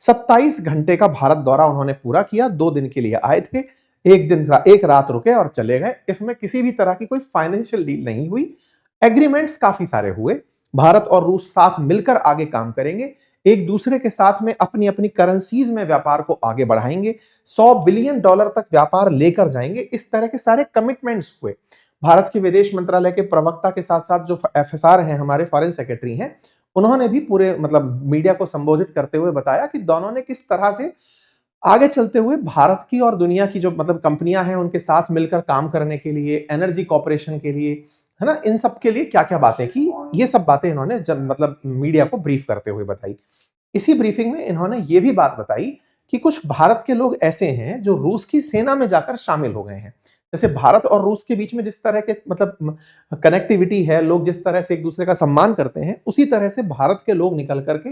27 घंटे का भारत दौरा उन्होंने पूरा किया, 2 दिन के लिए आए थे, एक रात रुके और चले गए। इसमें किसी भी तरह की कोई फाइनेंशियल डील नहीं हुई। एग्रीमेंट्स काफी सारे हुए। भारत और रूस साथ मिलकर आगे काम करेंगे, एक दूसरे के साथ में अपनी अपनी करेंसीज में व्यापार को आगे बढ़ाएंगे, $100 बिलियन तक व्यापार लेकर जाएंगे। इस तरह के सारे कमिटमेंट्स हुए। भारत के विदेश मंत्रालय के प्रवक्ता के साथ साथ जो एफएसआर हैं, हमारे फॉरेन सेक्रेटरी हैं, उन्होंने भी पूरे मतलब मीडिया को संबोधित करते हुए बताया कि दोनों ने किस तरह से आगे चलते हुए भारत की और दुनिया की जो मतलब कंपनियां हैं उनके साथ मिलकर काम करने के लिए, एनर्जी कॉर्पोरेशन के लिए, है ना, इन सब के लिए क्या क्या बातें की। ये सब बातें इन्होंने जब मतलब मीडिया को ब्रीफ करते हुए बताई। इसी ब्रीफिंग में इन्होंने ये भी बात बताई कि कुछ भारत के लोग ऐसे हैं जो रूस की सेना में जाकर शामिल हो गए हैं। जैसे भारत और रूस के बीच में जिस तरह के मतलब कनेक्टिविटी है, लोग जिस तरह से एक दूसरे का सम्मान करते हैं, उसी तरह से भारत के लोग निकल करके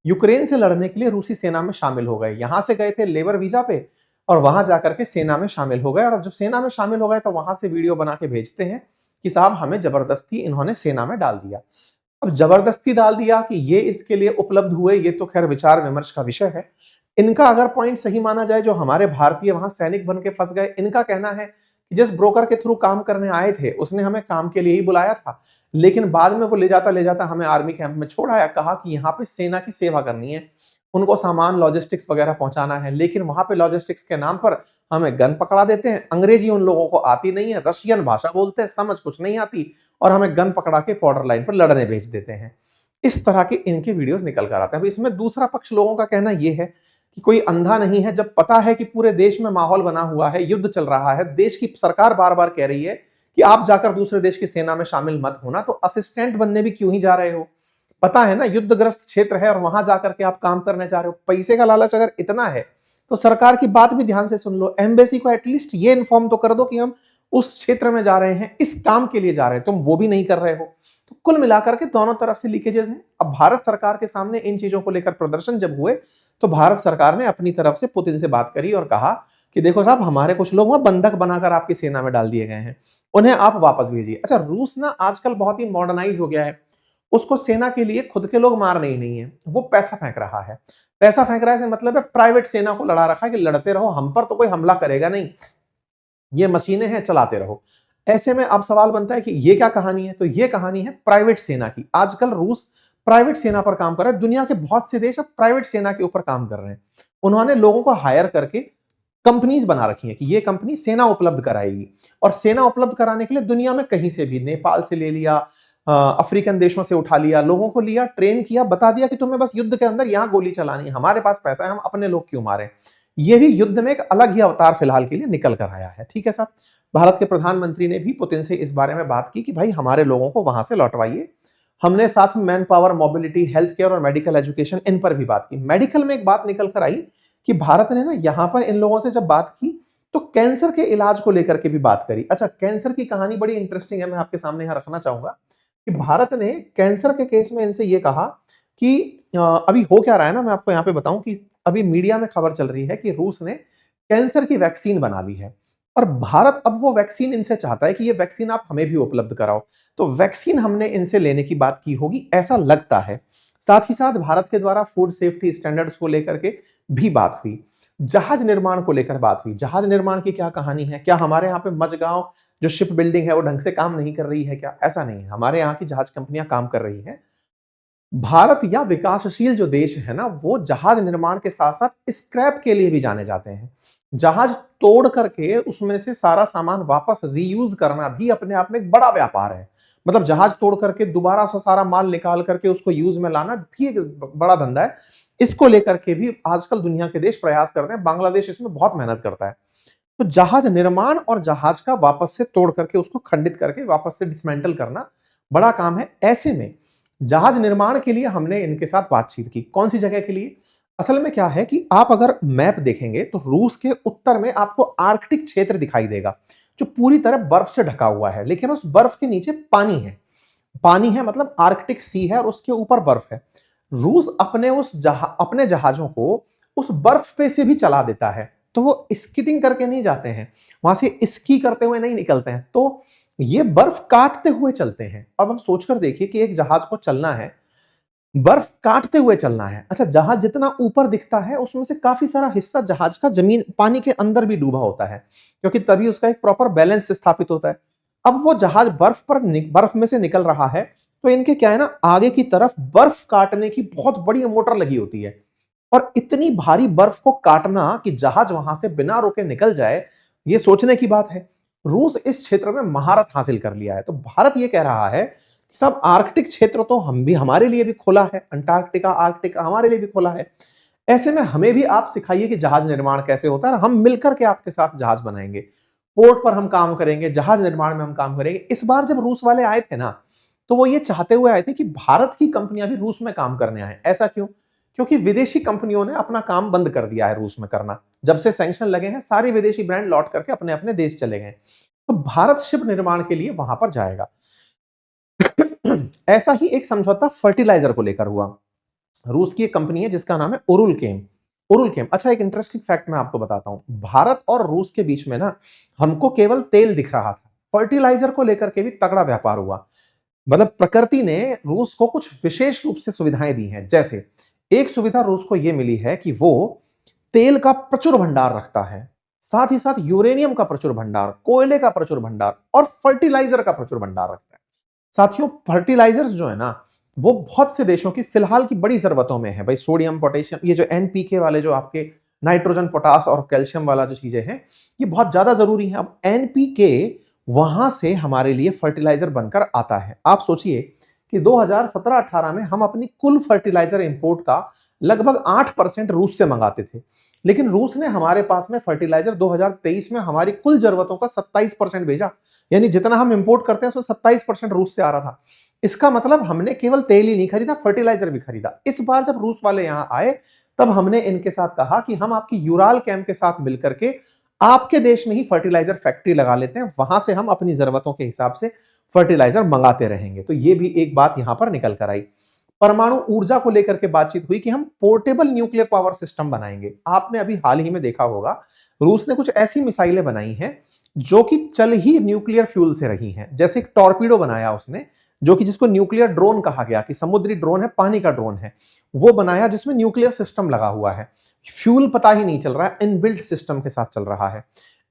यूक्रेन से लड़ने के लिए रूसी सेना में शामिल हो गए। यहां से गए थे लेबर वीजा पे और वहां जाकर के सेना में शामिल हो गए, और जब सेना में शामिल हो गए तो वहां से वीडियो बना के भेजते हैं कि साहब हमें जबरदस्ती इन्होंने सेना में डाल दिया। अब जबरदस्ती डाल दिया कि ये इसके लिए उपलब्ध हुए, ये तो खैर विचार विमर्श का विषय है। इनका अगर पॉइंट सही माना जाए, जो हमारे भारतीय वहां सैनिक बन के फंस गए, इनका कहना है कि जिस ब्रोकर के थ्रू काम करने आए थे उसने हमें काम के लिए ही बुलाया था, लेकिन बाद में वो ले जाता हमें आर्मी कैंप में छोड़ आया, कहा कि यहाँ पे सेना की सेवा करनी है, उनको सामान लॉजिस्टिक्स वगैरह पहुंचाना है, लेकिन वहां पे लॉजिस्टिक्स के नाम पर हमें गन पकड़ा देते हैं। अंग्रेजी उन लोगों को आती नहीं है, रशियन भाषा बोलते हैं, समझ कुछ नहीं आती, और हमें गन पकड़ा के बॉर्डर लाइन पर लड़ने भेज देते हैं। इस तरह के इनके वीडियोस निकल कर आते हैं। अब इसमें दूसरा पक्ष लोगों का कहना यह है कि कोई अंधा नहीं है, जब पता है कि पूरे देश में माहौल बना हुआ है, युद्ध चल रहा है, देश की सरकार बार बार कह रही है कि आप जाकर दूसरे देश की सेना में शामिल मत होना, तो असिस्टेंट बनने भी क्यों ही जा रहे हो? पता है ना युद्धग्रस्त क्षेत्र है और वहां जाकर के आप काम करने जा रहे हो। पैसे का लालच अगर इतना है तो सरकार की बात भी ध्यान से सुन लो, एम्बेसी को एटलीस्ट ये इन्फॉर्म तो कर दो कि हम उस क्षेत्र में जा रहे हैं, इस काम के लिए जा रहे हैं, तुम वो भी नहीं कर रहे हो। तो कुल मिलाकर के दोनों तरफ से लीकेजेस हैं। अब भारत सरकार के सामने इन चीजों को लेकर प्रदर्शन जब हुए तो भारत सरकार ने अपनी तरफ से पुतिन से बात करी और कहा कि देखो साहब, हमारे कुछ लोग वहां बंधक बनाकर आपकी सेना में डाल दिए गए हैं, उन्हें आप वापस भेजिए। अच्छा, रूस ना आजकल बहुत ही मॉडर्नाइज हो गया है, उसको सेना के लिए खुद के लोग मार नहीं है, वो पैसा फेंक रहा है। पैसा फेंक रहा है से मतलब है प्राइवेट सेना को लड़ा रखा है कि लड़ते रहो, हम पर तो कोई हमला करेगा नहीं, ये मशीनें हैं, चलाते रहो। ऐसे में अब सवाल बनता है कि ये क्या कहानी है? तो ये कहानी है प्राइवेट सेना की। आजकल रूस प्राइवेट सेना पर काम कर रहा है। दुनिया के बहुत से देश अब प्राइवेट सेना के ऊपर काम कर रहे हैं। उन्होंने लोगों को हायर करके कंपनीज बना रखी हैं कि ये कंपनी सेना उपलब्ध कराएगी, और सेना उपलब्ध कराने के लिए दुनिया में कहीं से भी, नेपाल से ले लिया, अफ्रीकन देशों से उठा लिया, लोगों को लिया, ट्रेन किया, बता दिया कि तुम्हें बस युद्ध के अंदर यहां गोली चलानी है, हमारे पास पैसा है, हम अपने लोग क्यों मारें। ये भी युद्ध में एक अलग ही अवतार फिलहाल के लिए निकल कर आया है। ठीक है साहब, भारत के प्रधानमंत्री ने भी पुतिन से इस बारे में बात की कि भाई हमारे लोगों को वहां से लौटवाइए। हमने साथ में man power, mobility, health care और मेडिकल एजुकेशन, इन पर भी बात की। मेडिकल में एक बात निकल कर आई कि भारत ने ना यहां पर इन लोगों से जब बात की तो कैंसर के इलाज को लेकर के भी बात करी। अच्छा, कैंसर की कहानी बड़ी इंटरेस्टिंग है, मैं आपके सामने यहां रखना चाहूंगा कि भारत ने कैंसर के केस में इनसे ये कहा कि अभी हो क्या रहा है ना, मैं आपको यहां पे बताऊं कि अभी मीडिया में खबर चल रही है कि रूस ने कैंसर की वैक्सीन बना ली है, और भारत अब वो वैक्सीन इनसे चाहता है कि ये वैक्सीन आप हमें भी उपलब्ध कराओ। तो वैक्सीन हमने इनसे लेने की बात की होगी, ऐसा लगता है। साथ ही साथ भारत के द्वारा फूड सेफ्टी स्टैंडर्ड्स को लेकर के भी बात हुई। जहाज निर्माण को लेकर बात हुई। जहाज निर्माण की क्या कहानी है? क्या हमारे यहाँ पे मझगांव जो शिप बिल्डिंग है वो ढंग से काम नहीं कर रही है क्या? ऐसा नहीं है, हमारे यहाँ की जहाज कंपनियां काम कर रही हैं। भारत या विकासशील जो देश है ना, वो जहाज निर्माण के साथ साथ स्क्रैप के लिए भी जाने जाते हैं। जहाज तोड़ करके उसमें से सारा सामान वापस रीयूज करना भी अपने आप में एक बड़ा व्यापार है। मतलब जहाज तोड़ करके दोबारा से सारा माल निकाल करके उसको यूज में लाना भी एक बड़ा धंधा है। इसको लेकर के भी आजकल दुनिया के देश प्रयास करते हैं, बांग्लादेश इसमें बहुत मेहनत करता है। तो जहाज निर्माण और जहाज का वापस से तोड़ करके उसको खंडित करके वापस से डिसमेंटल करना बड़ा काम है। ऐसे में जहाज निर्माण के लिए हमने इनके साथ बातचीत की। कौन सी जगह के लिए? असल में क्या है कि आप अगर मैप देखेंगे तो रूस के उत्तर में आपको आर्कटिक क्षेत्र दिखाई देगा, जो पूरी तरह बर्फ से ढका हुआ है, लेकिन उस बर्फ के नीचे पानी है। पानी है मतलब आर्कटिक सी है और उसके ऊपर बर्फ है। रूस अपने जहाजों को उस बर्फ पे से भी चला देता है, तो वो स्कीटिंग करके नहीं जाते हैं, वहां से स्की करते हुए नहीं निकलते हैं, तो ये बर्फ काटते हुए चलते हैं। अब हम सोचकर देखिए कि एक जहाज को चलना है, बर्फ काटते हुए चलना है। अच्छा, जहाज जितना ऊपर दिखता है उसमें से काफी सारा हिस्सा जहाज का जमीन पानी के अंदर भी डूबा होता है, क्योंकि तभी उसका एक प्रॉपर बैलेंस स्थापित होता है। अब वो जहाज बर्फ में से निकल रहा है, तो इनके क्या है ना, आगे की तरफ बर्फ काटने की बहुत बड़ी मोटर लगी होती है। और इतनी भारी बर्फ को काटना कि जहाज वहां से बिना रुके निकल जाए, ये सोचने की बात है। रूस इस क्षेत्र में महारत हासिल कर लिया है। तो भारत ये कह रहा है कि साहब, आर्कटिक क्षेत्र तो हम भी, हमारे लिए भी खुला है, अंटार्कटिका आर्कटिका हमारे लिए भी खुला है। ऐसे में हमें भी आप सिखाइए कि जहाज निर्माण कैसे होता है, और हम मिलकर के आपके साथ जहाज बनाएंगे, पोर्ट पर हम काम करेंगे, जहाज निर्माण में हम काम करेंगे। इस बार जब रूस वाले आए थे ना, तो वो ये चाहते हुए आए थे कि भारत की कंपनियां भी रूस में काम करने आए। ऐसा क्यों? क्योंकि विदेशी कंपनियों ने अपना काम बंद कर दिया है रूस में करना। जब से सैंक्शन लगे हैं, सारे विदेशी ब्रांड लौट करके अपने अपने देश चले गए। तो भारत शिप निर्माण के लिए वहां पर जाएगा। ऐसा ही एक समझौता फर्टिलाइजर को लेकर हुआ। रूस की एक कंपनी है जिसका नाम है उरुलकेम। उरुलकेम, अच्छा, एक इंटरेस्टिंग फैक्ट मैं आपको बताता हूं। भारत और रूस के बीच में ना, हमको केवल तेल दिख रहा था, फर्टिलाइजर को लेकर के भी तगड़ा व्यापार हुआ। मतलब प्रकृति ने रूस को कुछ विशेष रूप से सुविधाएं दी हैं। जैसे एक सुविधा रूस को यह मिली है कि वो तेल का प्रचुर भंडार रखता है, साथ ही साथ यूरेनियम का प्रचुर भंडार, कोयले का प्रचुर भंडार और फर्टिलाइजर का प्रचुर भंडार रखता है। साथियों, फर्टिलाइजर्स जो है ना, वो बहुत से देशों की फिलहाल की बड़ी जरूरतों में है भाई। सोडियम, पोटेशियम, ये जो एनपीके वाले, जो आपके नाइट्रोजन, पोटास और कैल्शियम वाला जो चीजें हैं, ये बहुत ज्यादा जरूरी है। अब एनपीके वहां से हमारे लिए फर्टिलाइजर बनकर आता है। आप सोचिए कि 2017-18 में हम अपनी कुल फर्टिलाइजर इंपोर्ट का लगभग 8% रूस से मंगाते थे, लेकिन रूस ने हमारे पास में फर्टिलाइजर 2023 में हमारी कुल जरूरतों का 27% भेजा। यानी जितना हम इंपोर्ट करते हैं उसमें 27% रूस से आ रहा था। इसका मतलब हमने केवल तेल ही नहीं खरीदा, फर्टिलाइजर भी खरीदा। इस बार जब रूस वाले यहां आए, तब हमने इनके साथ कहा कि हम आपकी यूराल कैंप के साथ मिलकर के आपके देश में ही फर्टिलाइजर फैक्ट्री लगा लेते हैं, वहां से हम अपनी जरूरतों के हिसाब से फर्टिलाइजर मंगाते रहेंगे। तो ये भी एक बात यहां पर निकल कर आई। परमाणु ऊर्जा को लेकर के बातचीत हुई कि हम पोर्टेबल न्यूक्लियर पावर सिस्टम बनाएंगे। आपने अभी हाल ही में देखा होगा, रूस ने कुछ ऐसी मिसाइलें बनाई हैं जो कि चल ही न्यूक्लियर फ्यूल से रही हैं। जैसे एक टॉर्पीडो बनाया उसने, जो कि जिसको न्यूक्लियर ड्रोन कहा गया, कि समुद्री ड्रोन है, पानी का ड्रोन है, वो बनाया जिसमें न्यूक्लियर सिस्टम लगा हुआ है। फ्यूल पता ही नहीं चल रहा है, इनबिल्ट सिस्टम के साथ चल रहा है।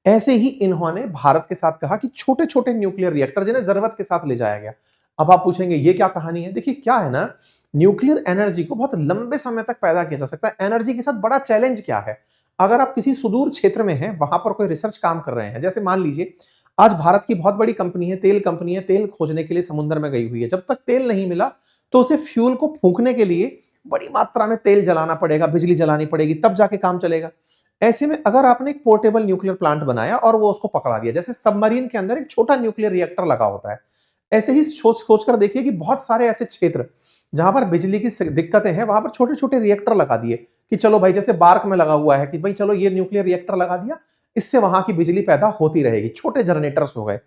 ऐसे ही इन्होंने भारत के साथ कहा कि छोटे छोटे न्यूक्लियर रिएक्टर जिन्हें जरूरत के साथ ले जाया गया। अब आप पूछेंगे ये क्या कहानी है? देखिए क्या है ना, न्यूक्लियर एनर्जी को बहुत लंबे समय तक पैदा किया जा सकता है। एनर्जी के साथ बड़ा चैलेंज क्या है? अगर आप किसी सुदूर क्षेत्र में हैं, वहां पर कोई रिसर्च काम कर रहे हैं, जैसे मान लीजिए आज भारत की बहुत बड़ी कंपनी है, तेल कंपनी है, तेल खोजने के लिए समुद्र में गई हुई है। जब तक तेल नहीं मिला, तो उसे फ्यूल को फूंकने के लिए बड़ी मात्रा में तेल जलाना पड़ेगा, बिजली जलानी पड़ेगी, तब जाके काम चलेगा। ऐसे में अगर आपने एक पोर्टेबल न्यूक्लियर प्लांट बनाया और वो उसको पकड़ा दिया, जैसे सबमरीन के अंदर एक छोटा न्यूक्लियर रिएक्टर लगा होता है, ऐसे ही सोच सोच कर देखिए कि बहुत सारे ऐसे क्षेत्र जहां पर बिजली की दिक्कतें हैं, वहां पर छोटे छोटे रिएक्टर लगा दिए कि चलो भाई, जैसे बार्क में लगा हुआ है कि भाई चलो ये न्यूक्लियर रिएक्टर लगा दिया, इससे वहां की बिजली पैदा होती रहेगी, छोटे जनरेटर्स हो गए।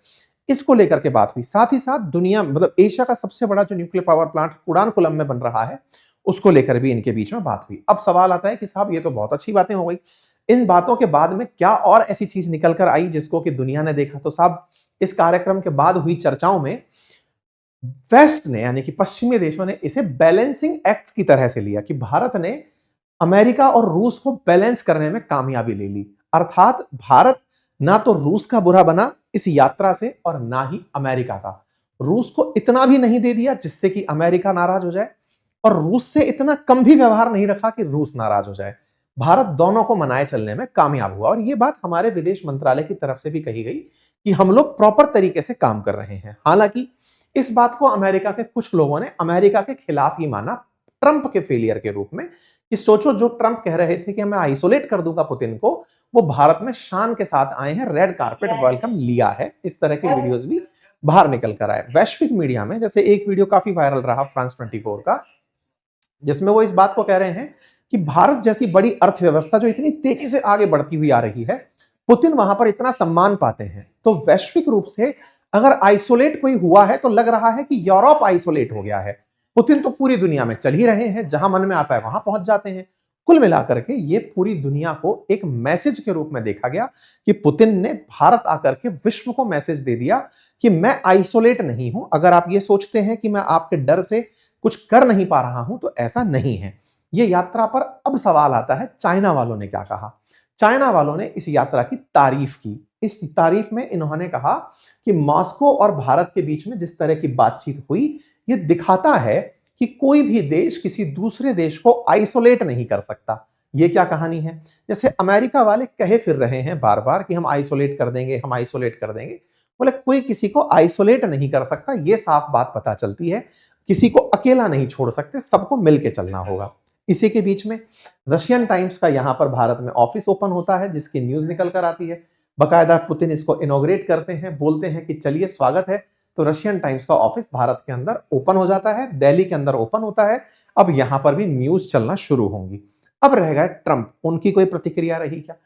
इसको लेकर के बात हुई। साथ ही साथ दुनिया, मतलब एशिया का सबसे बड़ा जो न्यूक्लियर पावर प्लांट कुडानकुलम में बन रहा है, उसको लेकर भी इनके बीच में बात हुई। अब सवाल आता है कि साहब, ये तो बहुत अच्छी बातें हो गई, इन बातों के बाद में क्या और ऐसी चीज निकल कर आई जिसको कि दुनिया ने देखा? तो साहब, इस कार्यक्रम के बाद हुई चर्चाओं में वेस्ट ने, यानी कि पश्चिमी देशों ने, इसे बैलेंसिंग एक्ट की तरह से लिया कि भारत ने अमेरिका और रूस को बैलेंस करने में कामयाबी ले ली। अर्थात भारत ना तो रूस का बुरा बना इस यात्रा से, और ना ही अमेरिका का। रूस को इतना भी नहीं दे दिया जिससे कि अमेरिका नाराज हो जाए, और रूस से इतना कम भी व्यवहार नहीं रखा कि रूस नाराज हो जाए। भारत दोनों को मनाए चलने में कामयाब हुआ। और यह बात हमारे विदेश मंत्रालय की तरफ से भी कही गई कि हम लोग प्रॉपर तरीके से काम कर रहे हैं। हालांकि इस बात को अमेरिका के कुछ लोगों ने अमेरिका के खिलाफ ही माना, ट्रंप के फेलियर के रूप में, कि सोचो, जो ट्रंप कह रहे थे कि मैं आइसोलेट कर दूंगा पुतिन को, वो भारत में शान के साथ आए हैं, रेड कारपेट वेलकम लिया है। इस तरह के वीडियोस भी बाहर निकल कर आए वैश्विक मीडिया में। जैसे एक वीडियो काफी वायरल रहा फ्रांस 24 का, जिसमें वो इस बात को कह रहे हैं कि भारत जैसी बड़ी अर्थव्यवस्था जो इतनी तेजी से आगे बढ़ती हुई आ रही है, पुतिन वहां पर इतना सम्मान पाते हैं। तो वैश्विक रूप से अगर आइसोलेट कोई हुआ है, तो लग रहा है कि यूरोप आइसोलेट हो गया है। पुतिन तो पूरी दुनिया में चल ही रहे हैं, जहां मन में आता है वहां पहुंच जाते हैं। कुल मिलाकर के ये पूरी दुनिया को एक मैसेज के रूप में देखा गया कि पुतिन ने भारत आकर के विश्व को मैसेज दे दिया कि मैं आइसोलेट नहीं हूं। अगर आप ये सोचते हैं कि मैं आपके डर से कुछ कर नहीं पा रहा हूं, तो ऐसा नहीं है। ये यात्रा पर अब सवाल आता है, चाइना वालों ने क्या कहा। चाइना वालों ने इस यात्रा की तारीफ की। इस तारीफ में इन्होंने कहा कि मॉस्को और भारत के बीच में जिस तरह की बातचीत हुई, ये दिखाता है कि कोई भी देश किसी दूसरे देश को आइसोलेट नहीं कर सकता। ये क्या कहानी है? जैसे अमेरिका वाले कहे फिर रहे हैं बार बार कि हम आइसोलेट कर देंगे, हम आइसोलेट कर देंगे। बोले कोई किसी को आइसोलेट नहीं कर सकता, ये साफ बात पता चलती है। किसी को अकेला नहीं छोड़ सकते, सबको मिलके चलना होगा। इसी के बीच में रशियन टाइम्स का यहां पर भारत में ऑफिस ओपन होता है, जिसकी न्यूज निकल कर आती है। बकायदा पुतिन इसको इनॉग्रेट करते हैं, बोलते हैं कि चलिए स्वागत है। तो रशियन टाइम्स का ऑफिस भारत के अंदर ओपन हो जाता है, दिल्ली के अंदर ओपन होता है। अब यहां पर भी न्यूज चलना शुरू होंगी। अब रह गए ट्रंप, उनकी कोई प्रतिक्रिया रही क्या?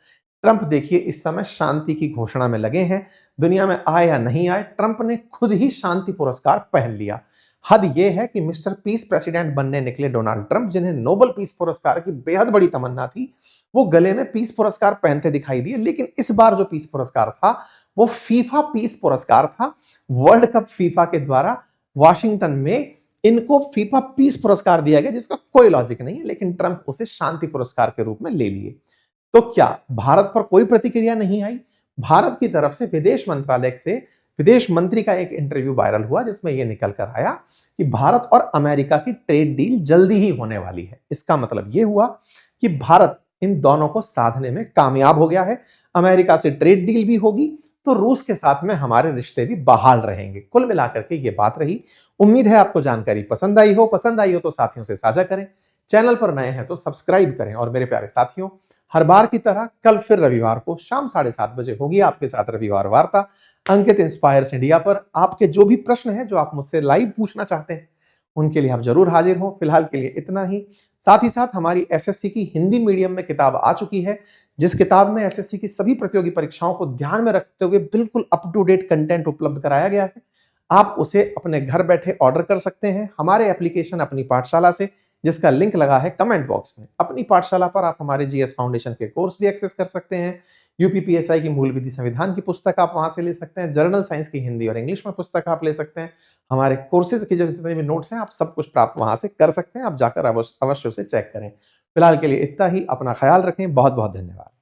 ट्रंप देखिए इस समय शांति की घोषणा में लगे हैं। दुनिया में आए या नहीं आए, ट्रंप ने खुद ही शांति पुरस्कार पहन लिया। हद यह है कि मिस्टर पीस प्रेसिडेंट बनने निकले डोनाल्ड ट्रंप, जिन्हें नोबेल पीस पुरस्कार की बेहद बड़ी तमन्ना थी, वो गले में पीस पुरस्कार पहनते दिखाई दिए। लेकिन इस बार जो पीस पुरस्कार था वो फीफा पीस पुरस्कार था। वर्ल्ड कप फीफा के द्वारा वाशिंगटन में इनको फीफा पीस पुरस्कार दिया गया, जिसका कोई लॉजिक नहीं है, लेकिन ट्रंप उसे शांति पुरस्कार के रूप में ले लिए। तो क्या भारत पर कोई प्रतिक्रिया नहीं आई? भारत की तरफ से विदेश मंत्रालय से विदेश मंत्री का एक इंटरव्यू वायरल हुआ, जिसमें यह निकल कर आया कि भारत और अमेरिका की ट्रेड डील जल्दी ही होने वाली है। इसका मतलब यह हुआ कि भारत इन दोनों को साधने में कामयाब हो गया है। अमेरिका से ट्रेड डील भी होगी, तो रूस के साथ में हमारे रिश्ते भी बहाल रहेंगे। कुल मिलाकर के ये बात रही। उम्मीद है आपको जानकारी पसंद आई हो। पसंद आई हो तो साथियों से साझा करें। चैनल पर नए हैं तो सब्सक्राइब करें। और मेरे प्यारे साथियों, हर बार की तरह कल फिर रविवार को शाम 7:30 बजे होगी आपके साथ रविवार वार्ता अंकित इंस्पायर्स इंडिया पर। आपके जो भी प्रश्न हैं, जो आप मुझसे लाइव पूछना चाहते हैं, उनके लिए आप जरूर हाजिर हों। फिलहाल के लिए इतना ही। साथ ही साथ हमारी एसएससी की हिंदी मीडियम में किताब आ चुकी है, जिस किताब में एसएससी की सभी प्रतियोगी परीक्षाओं को ध्यान में रखते हुए बिल्कुल अप टू डेट कंटेंट उपलब्ध कराया गया है। आप उसे अपने घर बैठे ऑर्डर कर सकते हैं हमारे एप्लीकेशन अपनी पाठशाला से, जिसका लिंक लगा है कमेंट बॉक्स में। अपनी पाठशाला पर आप हमारे जीएस फाउंडेशन के कोर्स भी एक्सेस कर सकते हैं। यूपीपीएसआई की मूल विधि संविधान की पुस्तक आप वहां से ले सकते हैं। जर्नल साइंस की हिंदी और इंग्लिश में पुस्तक आप ले सकते हैं। हमारे कोर्सेज के जो जितने भी नोट्स हैं, आप सब कुछ प्राप्त वहां से कर सकते हैं। आप जाकर अवश्य उसे चेक करें। फिलहाल के लिए इतना ही। अपना ख्याल रखें। बहुत बहुत धन्यवाद।